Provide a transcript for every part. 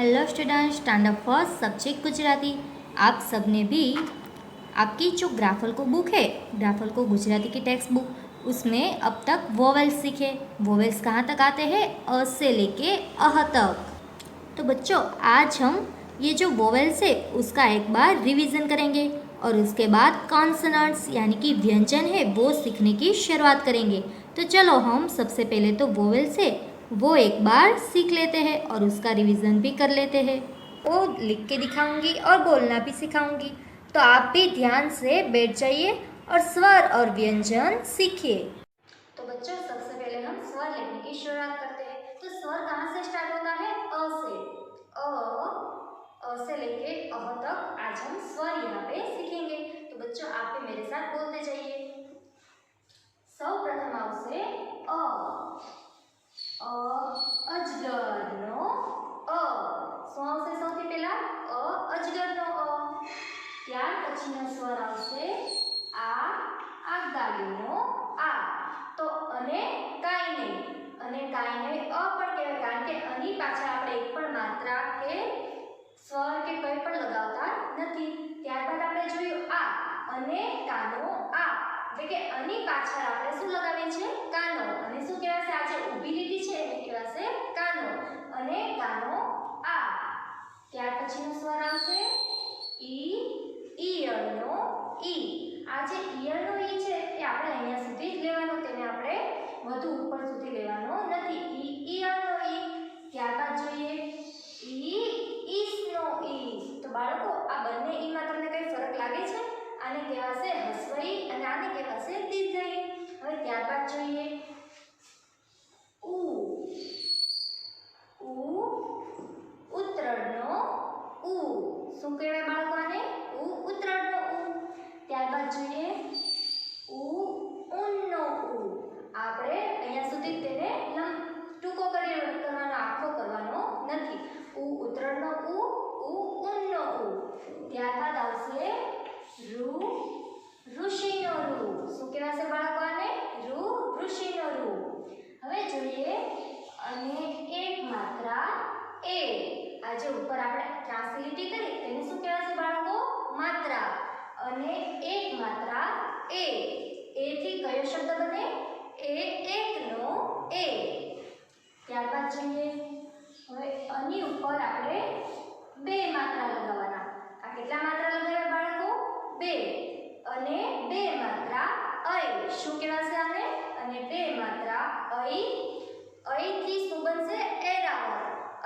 Hello student, standard first subject Gujarati. आप सब ने भी आपकी जो ग्राफल को बुक है, ग्राफल को गुजराती की टेक्स्ट बुक, उसमें अब तक वोवेल्स सीखे। वोवेल्स कहाँ तक आते हैं? अ से लेके अह तक। तो बच्चों, आज हम ये जो वोवेल्स है उसका एक बार रिवीजन करेंगे और उसके बाद कॉन्सोनेंट्स यानी कि व्यंजन है वो सीखने की शुरुआत करेंगे। तो चलो हम सबसे पहले तो वोवेल्स है वो एक बार सीख लेते हैं और उसका रिवीजन भी कर लेते हैं। वो लिख के दिखाऊंगी और बोलना भी सिखाऊंगी, तो आप भी ध्यान से बैठ जाइए और स्वर और व्यंजन सीखिए। तो बच्चों, सबसे पहले हम स्वर लिखने की शुरुआत करते हैं। तो स्वर कहाँ से स्टार्ट होता है? अ से। अ से लेके अह तक आज हम स्वर यहाँ पे सीखेंगे। तो बच्चों, आप भी मेरे साथ बोलते जाइए। સૌપ્રથમ આવશે અ અજગરનો અ। શું આવશે સૌથી પહેલા? અજગરનો અ। ત્યાર પછીનો સ્વર આવશે આ આગાડીનો આ। તો અને કાંઈ નહીં અ પણ કહેવાય, કારણ કે અની પાછળ આપણે એક પણ માત્રા કે સ્વર કે કંઈ પણ લગાવતા નથી। ત્યારબાદ આપણે જોયું આ અને કાનો આ, એટલે કે અની પાછળ આપણે શું લગાવીએ છીએ? કાનો। અને શું કહેવાશે? આ જે ઊભી લીટી છે એને કહેવાશે કાનો અને કાનો આ। ત્યાર પછીનો સ્વર આવશે ઈ ઈયળનો ઈ। આ જે ઈયળનો ઈ છે એ આપણે અહીંયા સુધી જ લેવાનો, તેને આપણે વધુ ઉપર સુધી લેવાનો નથી। ઈ ઈયળનો ઈ। ત્યારબાદ જોઈએ ઈ ઈસનો ઈ। તો બાળકો, આ બંને ઈમાં તમને કઈ ફરક લાગે છે? આને કહેવાશે હસ્વ ઈ અને આને કહેવાશે દીર્ઘ ઈ। હવે ત્યારબાદ જોઈએ ઉ ઉ ઉત્તરણનો ઉ। શું કહેવાય બાળકો આને? ઉ ઉત્તરણનો ઉ। ત્યારબાદ જોઈએ ઉ ઊનનો ઉ। આપણે અહીંયા સુધી તેને ટૂંકો કરવાનો, આખો કરવાનો નથી। ઉ ઉત્તરણનો ઉ ઊનનો ઉ। ત્યારબાદ આવશે રૂ ઋષિનો રૂ। શું કહેવાશે બાળકો આને? રૂ ઋષિનો રૂ। હવે જોઈએ અને એક માત્રા એ। આજે ઉપર આપણે ત્રાંસી લીટી કરી તેને શું કહેવાશે બાળકો? માત્રા। અને એક માત્રા એ। એ થી કયો શબ્દ બને? એ એકનો એ। ત્યારબાદ જોઈએ હવે આની ઉપર આપણે બે માત્રા લગાવવાના। આ કેટલા માત્રા લગાવ્યા બાળકો? બે। અને બે માત્રા ઐ। શું કહેવાશે આને? અને બે માત્રા ઐ। ઐ થી શું બનશે? એરાવત।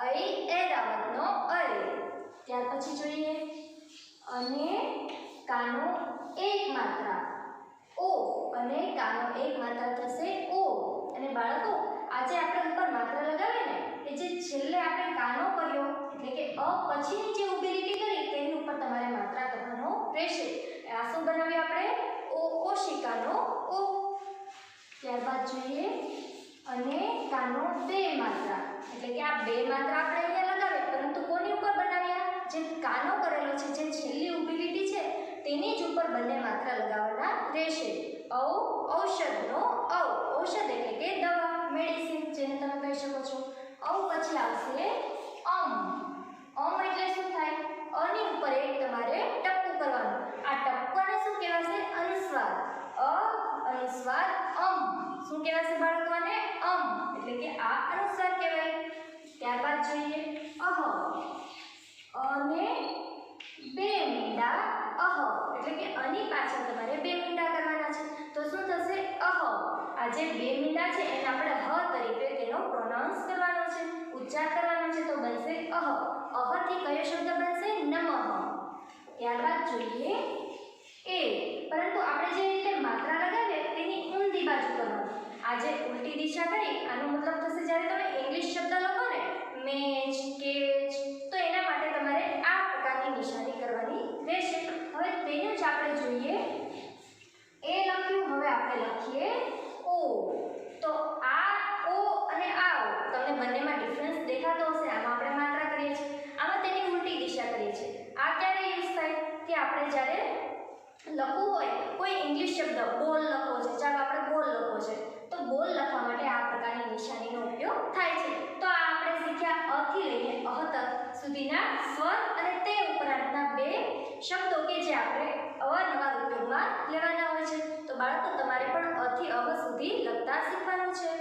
ઐ એરાવતનો ઐ। ત્યાર પછી જોઈએ અને કાનો એક માત્રા ઓ। અને કાનો એક માત્રા થશે ઓ। અને બાળકો, આજે આપણે ઉપર માત્રા લગાવી ને એ જે છેલ્લે આપણે કાનો કર્યો, એટલે કે અ પછીની જે ઊભી લીટી કરી તેની ઉપર તમારે માત્રા કરવાનો રહેશે। આ શું બનાવ્યું આપણે? ઓ ઓશિકાનો ઓ। ત્યારબાદ જોઈએ અને કાનો બે માત્રા, એટલે કે આ બે માત્રા આપણે અહીંયા લગાવી, પરંતુ કોની ઉપર બનાવ્યા? જે કાનો કરેલો છે, જે છેલ્લી ઊભી લીટી છે તેની જ ઉપર બંને માત્રા લગાવવાના રહેશે। ઔ ઔષધનો ઔ। ઔષધ એટલે કે દવા, મેડિસિન જેને તમે કહી શકો છો। ઔ પછી આવશે અમ। અમ એટલે શું થાય? અની ઉપર એક તમારે ટપકું કરવાનું। આ ટપકાને શું કહેવાશે? અનુસ્વાર। અ અનુસ્વાર અમ। શું કહેવાશે બાળકો આને? અમ। એટલે કે આ અનુસ્વાર કહેવાય। ત્યારબાદ જોઈએ અહ। અને બે મીંડા અહ, એટલે કે અની પાછળ તમારે બે મીંડા કરવાના છે। તો શું થશે? અહ। આ જે બે મીંડા છે એને આપણે હ તરીકે તેનો પ્રોનાઉન્સ કરવાનો છે, ઉચ્ચાર કરવાનો છે, તો બનશે અહ। અહ થી કયો શબ્દ બનશે? નમઃ। ત્યારબાદ જોઈએ એ। પરંતુ આપણે જે રીતે માત્રા લગાવીએ તેની ઊંધી બાજુ કરવાનું। આજે ઉલટી દિશા કરી, આનો મતલબ થશે જ્યારે તમે ઇંગ્લિશ શબ્દ લખો ને, મેચ, કેચ, તો એના માટે તમારે આ પ્રકારની નિશાની કરવાની રહેશે। હવે તેનું જ આપણે જોઈએ એ લખ્યું, હવે આપણે લખીએ ઓ। તો આ ઓ અને આ ઓ, તમને બંનેમાં ડિફરન્સ દેખાતો હશે। આમાં આપણે માત્રા કરીએ છીએ, આમાં તેની ઉલટી દિશા કરીએ છીએ। આ ક્યારે યુઝ થાય? કે આપણે જ્યારે લખવું હોય કોઈ ઇંગ્લિશ શબ્દ, બોલ લખવો છે, ચાલો આપણે બોલ લખવો છે, તો બોલ લખવા માટે આ પ્રકારની નિશાનીનો ઉપયોગ થાય છે। તો આ આપણે શીખ્યા અ થી લઈને અહ તક। સુધીના સ્વર અને તે ઉપરાંતના બે શબ્દો કે જે આપણે અવારનવાર ઉપયોગમાં લેવાના હોય છે। તો બાળકો તમારે પણ અ થી અ સુધી લખતા શીખવાનું છે।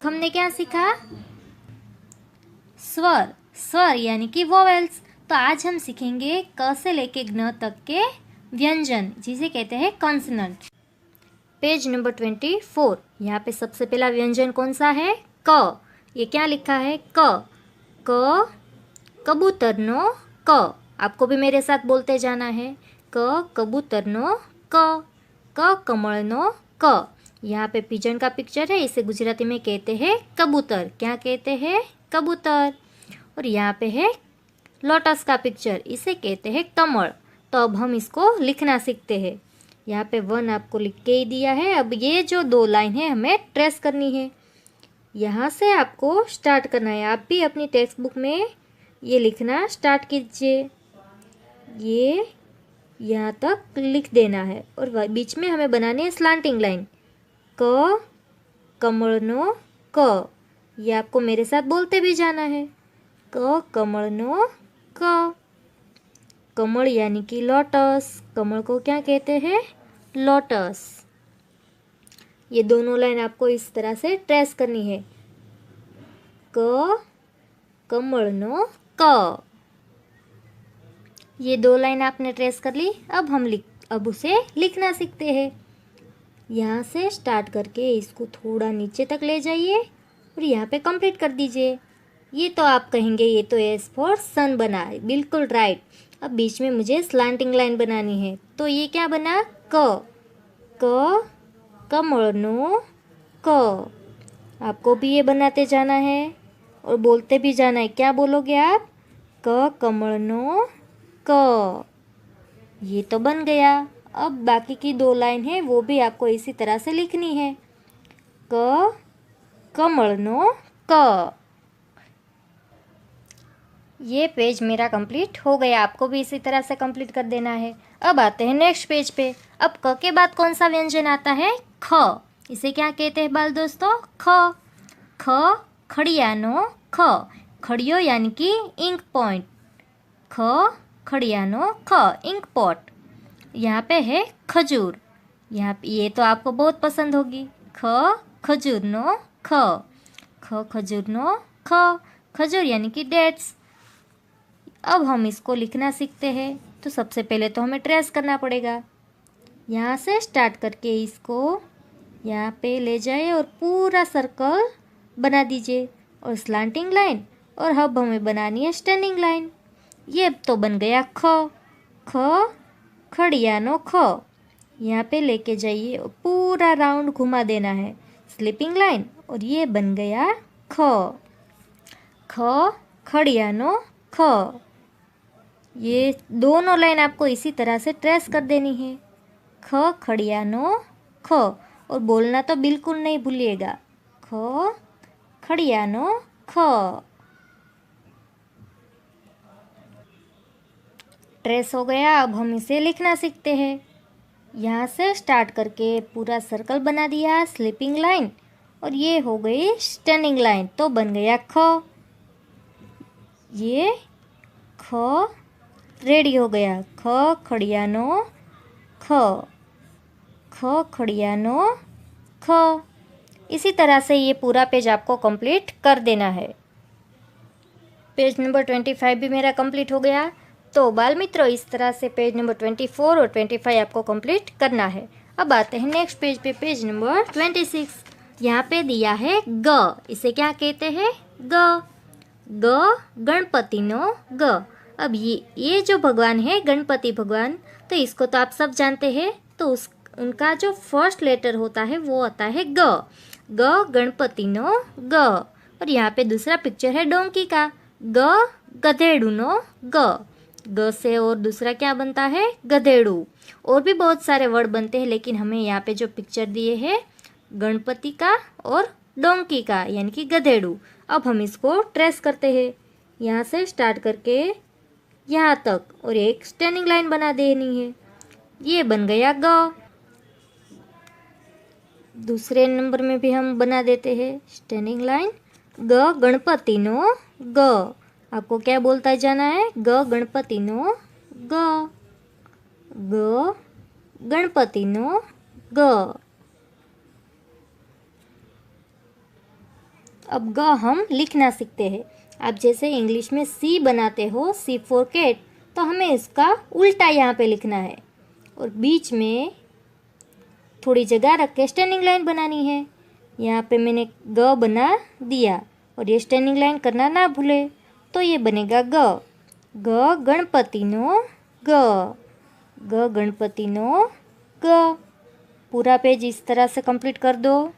हमने क्या सीखा? स्वर, स्वर यानी कि वोवेल्स। तो आज हम सीखेंगे क से लेके ज्ञ तक के व्यंजन, जिसे कहते हैं कॉन्सोनेंट। Page number 24। यहाँ पे सबसे पहला व्यंजन कौन सा है? क। ये क्या लिखा है? क। क कबूतर नो क। आपको भी मेरे साथ बोलते जाना है। क कबूतर नो क। क कमल नो क। यहाँ पे पिजन का पिक्चर है, इसे गुजराती में कहते हैं कबूतर। क्या कहते हैं? कबूतर। और यहाँ पे है लोटस का पिक्चर, इसे कहते हैं कमल। तो अब हम इसको लिखना सीखते हैं। यहाँ पे 1 आपको लिख के ही दिया है। अब ये जो 2 लाइन है हमें ट्रेस करनी है। यहाँ से आपको स्टार्ट करना है। आप भी अपनी टेक्स्ट बुक में ये लिखना स्टार्ट कीजिए। ये यहाँ तक लिख देना है और बीच में हमें बनानी है स्लांटिंग लाइन। क कमल नो क। ये आपको मेरे साथ बोलते भी जाना है। क कमल नो क। कमल यानी कि लोटस। कमल को क्या कहते हैं? लोटस। ये दोनों लाइन आपको इस तरह से ट्रेस करनी है। क कमल नो क। ये 2 लाइन आपने ट्रेस कर ली। अब उसे लिखना सीखते हैं। यहाँ से स्टार्ट करके इसको थोड़ा नीचे तक ले जाइए और यहाँ पे कंप्लीट कर दीजिए। ये तो आप कहेंगे ये तो एस फॉर सन बना है, बिल्कुल राइट। अब बीच में मुझे स्लांटिंग लाइन बनानी है, तो ये क्या बना? क। क कमल नो क। आपको भी ये बनाते जाना है और बोलते भी जाना है। क्या बोलोगे आप? क कमल नो क। ये तो बन गया। अब बाकी की 2 लाइन है वो भी आपको इसी तरह से लिखनी है। क कमल नो क। ये पेज मेरा कंप्लीट हो गया। आपको भी इसी तरह से कंप्लीट कर देना है। अब आते हैं नेक्स्ट पेज पे। अब क के बाद कौन सा व्यंजन आता है? ख। इसे क्या कहते हैं बाल दोस्तों? ख। ख खड़ियानो ख। खड़ियो यानी कि इंक पॉइंट। ख खड़ियानो ख, इंक पॉट। यहाँ पे है खजूर। यहाँ पे ये तो आपको बहुत पसंद होगी। ख खजूर नो ख। ख खजूर नो ख। खजूर यानी कि डेट्स। अब हम इसको लिखना सीखते हैं। तो सबसे पहले तो हमें ट्रेस करना पड़ेगा। यहाँ से स्टार्ट करके इसको यहाँ पे ले जाए और पूरा सर्कल बना दीजिए और स्लांटिंग लाइन। और अब हमें बनानी है स्टैंडिंग लाइन। ये तो बन गया ख। ख खड़ियानो ख। यहाँ पे लेके जाइए और पूरा राउंड घुमा देना है, स्लीपिंग लाइन। और ये बन गया ख। ख खड़ियानो ख। ये दोनों लाइन आपको इसी तरह से ट्रेस कर देनी है। ख खड़ियानो ख। और बोलना तो बिल्कुल नहीं भूलिएगा। ख खड़ियानो ख। ट्रेस हो गया। अब हम इसे लिखना सीखते हैं। यहाँ से स्टार्ट करके पूरा सर्कल बना दिया, स्लीपिंग लाइन। और ये हो गई स्टैंडिंग लाइन, तो बन गया ख। ये ख रेडी हो गया। ख खड़ियानो ख। ख खड़ियानो ख। इसी तरह से ये पूरा पेज आपको कंप्लीट कर देना है। पेज नंबर 25 भी मेरा कंप्लीट हो गया। तो बाल मित्रों, इस तरह से पेज नंबर 24 और 25 आपको कंप्लीट करना है। अब आते हैं नेक्स्ट पेज पे, पेज नंबर 26। यहाँ पे दिया है ग। इसे क्या कहते हैं? ग। ग गणपति नो ग। अब ये जो भगवान है गणपति भगवान, तो इसको तो आप सब जानते हैं। तो उनका जो फर्स्ट लेटर होता है वो आता है ग। ग गणपति नो ग। और यहाँ पे दूसरा पिक्चर है डोंकी का। ग गधेड़ू नो ग। ग से और दूसरा क्या बनता है? गधेड़ू। और भी बहुत सारे वर्ड बनते हैं, लेकिन हमें यहाँ पे जो पिक्चर दिए है गणपति का और डोंकी का, यानी कि गधेड़ू। अब हम इसको ट्रेस करते हैं। यहाँ से स्टार्ट करके यहाँ तक और एक स्टैंडिंग लाइन बना देनी है। ये बन गया ग। दूसरे नंबर में भी हम बना देते हैं स्टैंडिंग लाइन। ग गणपति नो ग। आपको क्या बोलता जाना है? ग गणपतिनो ग, ग गणपतिनो ग। अब ग हम लिखना सीखते हैं। आप जैसे इंग्लिश में सी बनाते हो, सी फॉर कैट, तो हमें इसका उल्टा यहाँ पे लिखना है और बीच में थोड़ी जगह रख के स्टैंडिंग लाइन बनानी है। यहाँ पे मैंने ग बना दिया और ये स्टैंडिंग लाइन करना ना भूले, तो ये बनेगा ग, ग गणपतिनो ग, ग गणपतिनो ग। पूरा पेज इस तरह से कंप्लीट कर दो।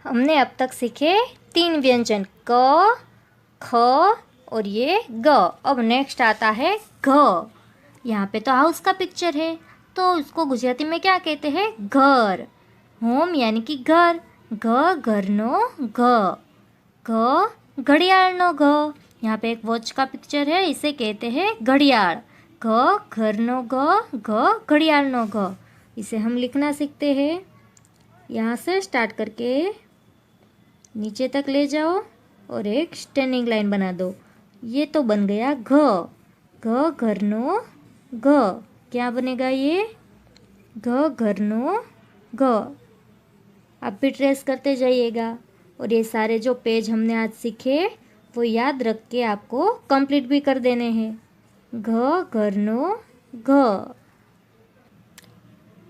हमने अब तक सीखे 3 व्यंजन क, ख और ये ग। अब नेक्स्ट आता है घ। यहाँ पे तो हाउस का पिक्चर है, तो उसको गुजराती में क्या कहते हैं? घर। होम यानी कि घर, घ घरनो घ, घ घड़ियाळनो घ। यहाँ पे एक वॉच का पिक्चर है, इसे कहते हैं घड़ियाळ। घ घरनो घ, घ घड़ियाळनो घ। इसे हम लिखना सीखते हैं। यहाँ से स्टार्ट करके नीचे तक ले जाओ और एक स्टैंडिंग लाइन बना दो। ये तो बन गया घ, घ घरनो घ। क्या बनेगा ये? घ घरनो घ। आप भी ट्रेस करते जाइएगा और ये सारे जो पेज हमने आज सीखे वो याद रख के आपको कंप्लीट भी कर देने हैं। घ घरनो घ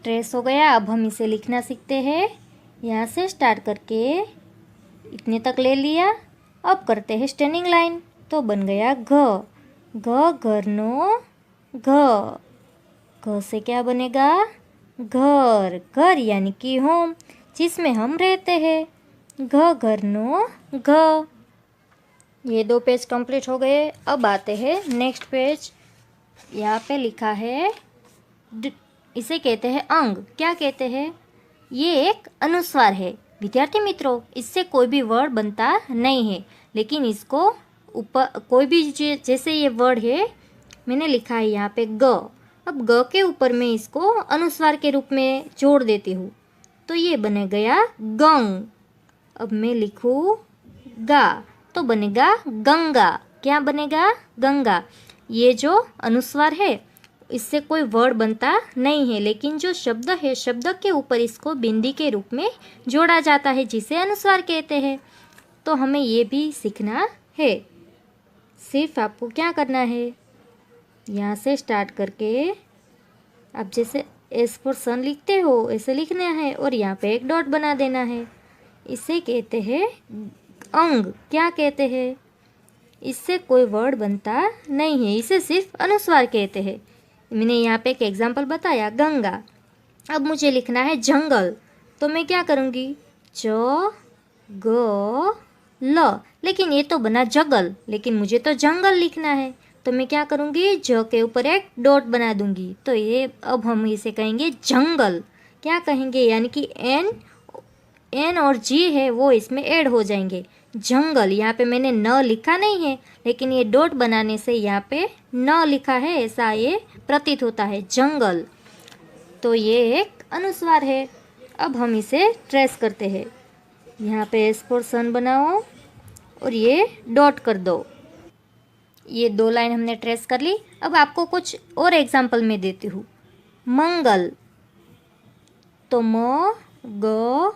ट्रेस हो गया। अब हम इसे लिखना सीखते हैं। यहाँ से स्टार्ट करके इतने तक ले लिया। अब करते हैं स्टैंडिंग लाइन, तो बन गया घ, घ घरनो घ। घ से क्या बनेगा? घर, घर यानी कि होम, जिसमें हम रहते हैं। घ घरनो घ। ये 2 पेज कंप्लीट हो गए। अब आते हैं नेक्स्ट पेज। यहाँ पे लिखा है इसे कहते हैं अंग। क्या कहते हैं? ये एक अनुस्वार है। विद्यार्थी मित्रों, इससे कोई भी वर्ड बनता नहीं है, लेकिन इसको ऊपर कोई भी जैसे ये वर्ड है, मैंने लिखा है यहाँ पे ग। अब ग के ऊपर मैं इसको अनुस्वार के रूप में जोड़ देती हूँ, तो ये बने गया गंग। अब मैं लिखूँ गा, तो बनेगा गंगा। क्या बनेगा? गंगा। ये जो अनुस्वार है इससे कोई वर्ड बनता नहीं है, लेकिन जो शब्द है, शब्द के ऊपर इसको बिंदी के रूप में जोड़ा जाता है, जिसे अनुस्वार कहते हैं। तो हमें ये भी सीखना है। सिर्फ आपको क्या करना है, यहाँ से स्टार्ट करके आप जैसे एस फॉर सन लिखते हो ऐसे लिखना है और यहाँ पे एक डॉट बना देना है। इसे कहते हैं अंग। क्या कहते हैं? इससे कोई वर्ड बनता नहीं है, इसे सिर्फ अनुस्वार कहते हैं। मैंने यहाँ पे एक एग्जाम्पल बताया, गंगा। अब मुझे लिखना है जंगल, तो मैं क्या करूँगी? ज ग ल, लेकिन ये तो बना जगल, लेकिन मुझे तो जंगल लिखना है, तो मैं क्या करूँगी? ज के ऊपर एक डॉट बना दूंगी, तो ये अब हम इसे कहेंगे जंगल। क्या कहेंगे? यानी कि एन और जी है वो इसमें ऐड हो जाएंगे। जंगल। यहाँ पे मैंने न लिखा नहीं है, लेकिन ये डॉट बनाने से यहाँ पे न लिखा है, ऐसा ये प्रतीत होता है, जंगल। तो ये एक अनुस्वार है। अब हम इसे ट्रेस करते हैं। यहाँ पे एस फॉर सन बनाओ और ये डॉट कर दो। ये 2 लाइन हमने ट्रेस कर ली। अब आपको कुछ और एग्जाम्पल में देती हूँ। मंगल, तो म ग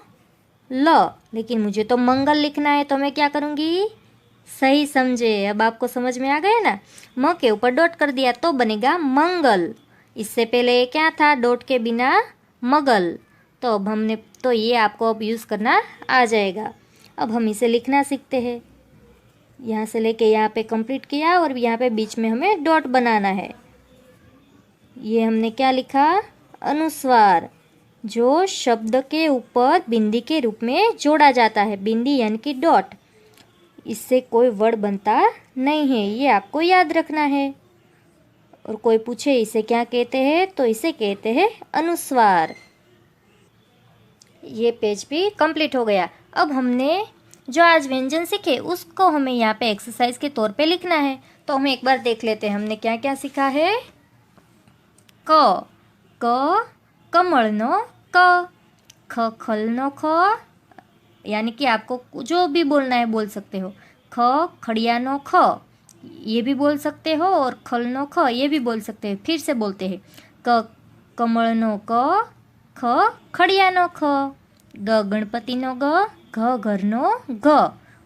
ल, लेकिन मुझे तो मंगल लिखना है, तो मैं क्या करूँगी? सही समझे। अब आपको समझ में आ गया ना? म के ऊपर डॉट कर दिया तो बनेगा मंगल। इससे पहले क्या था? डॉट के बिना मगल। तो अब हमने तो ये आपको अब यूज़ करना आ जाएगा। अब हम इसे लिखना सीखते हैं। यहाँ से लेके यहाँ पे कंप्लीट किया और यहाँ पे बीच में हमें डॉट बनाना है। ये हमने क्या लिखा? अनुस्वार, जो शब्द के ऊपर बिंदी के रूप में जोड़ा जाता है। बिंदी यानी कि डॉट। इससे कोई वर्ड बनता नहीं है, ये आपको याद रखना है। और कोई पूछे इसे क्या कहते हैं, तो इसे कहते हैं अनुस्वार। ये पेज भी कंप्लीट हो गया। अब हमने जो आज व्यंजन सीखे उसको हमें यहाँ पे एक्सरसाइज के तौर पे लिखना है। तो हम एक बार देख लेते हैं हमने क्या क्या सीखा है। क, कमलनो क, ख खलनो ख, यानी कि आपको जो भी बोलना है बोल सकते हो। ख खड़ियानो ख, ये भी बोल सकते हो, और खलनो ख ये भी बोल सकते हो। फिर से बोलते हैं, क कमळनो क, ख खड़ियानो ख, ग गणपतिनो ग, घ घरनो घ,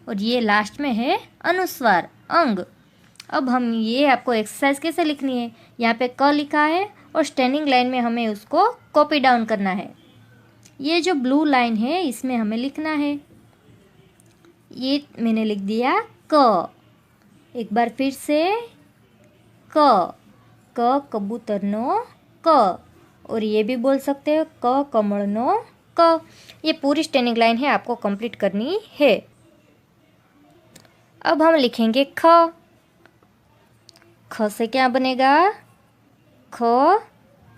और ये लास्ट में है अनुस्वार अंग। अब हम ये आपको एक्सरसाइज कैसे लिखनी है, यहाँ पे क लिखा है और स्टैंडिंग लाइन में हमें उसको कॉपी डाउन करना है। ये जो ब्लू लाइन है इसमें हमें लिखना है, ये मैंने लिख दिया क। एक बार फिर से क, क कबूतरनो क, और ये भी बोल सकते हो क कमळनो क। ये पूरी स्टैंडिंग लाइन है, आपको कंप्लीट करनी है। अब हम लिखेंगे ख। ख से क्या बनेगा, ख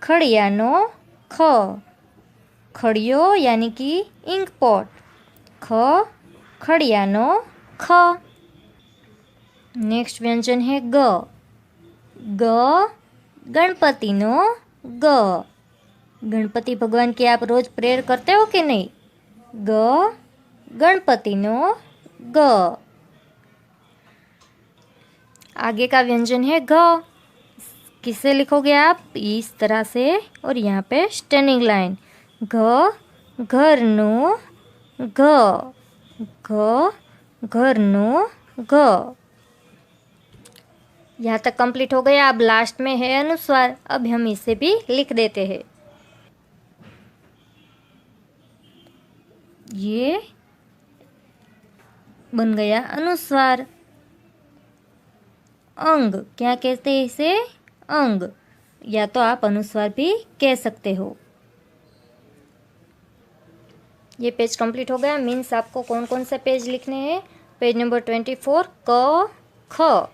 खड़ियानो ख, खड़ियो यानी कि इंक पॉट, ख खड़ियानो ख। नेक्स्ट व्यंजन है ग, ग गणपतिनो ग। गणपति भगवान की आप रोज प्रेयर करते हो कि नहीं, ग गणपतिनो ग। आगे का व्यंजन है घ, किससे लिखोगे आप, इस तरह से, और यहाँ पे स्टैंडिंग लाइन, घ घरनो घ, घ घरनो घ। यहाँ तक कंप्लीट हो गया। अब लास्ट में है अनुस्वार, अब हम इसे भी लिख देते हैं। ये बन गया अनुस्वार। अंग क्या कहते हैं इसे, अंग, या तो आप अनुस्वार भी कह सकते हो। ये पेज कंप्लीट हो गया। मीन्स आपको कौन कौन से पेज लिखने हैं, पेज नंबर 24 क ख,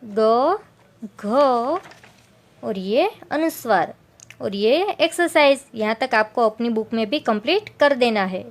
ग घ, और ये अनुस्वार, और ये एक्सरसाइज यहाँ तक आपको अपनी बुक में भी कंप्लीट कर देना है।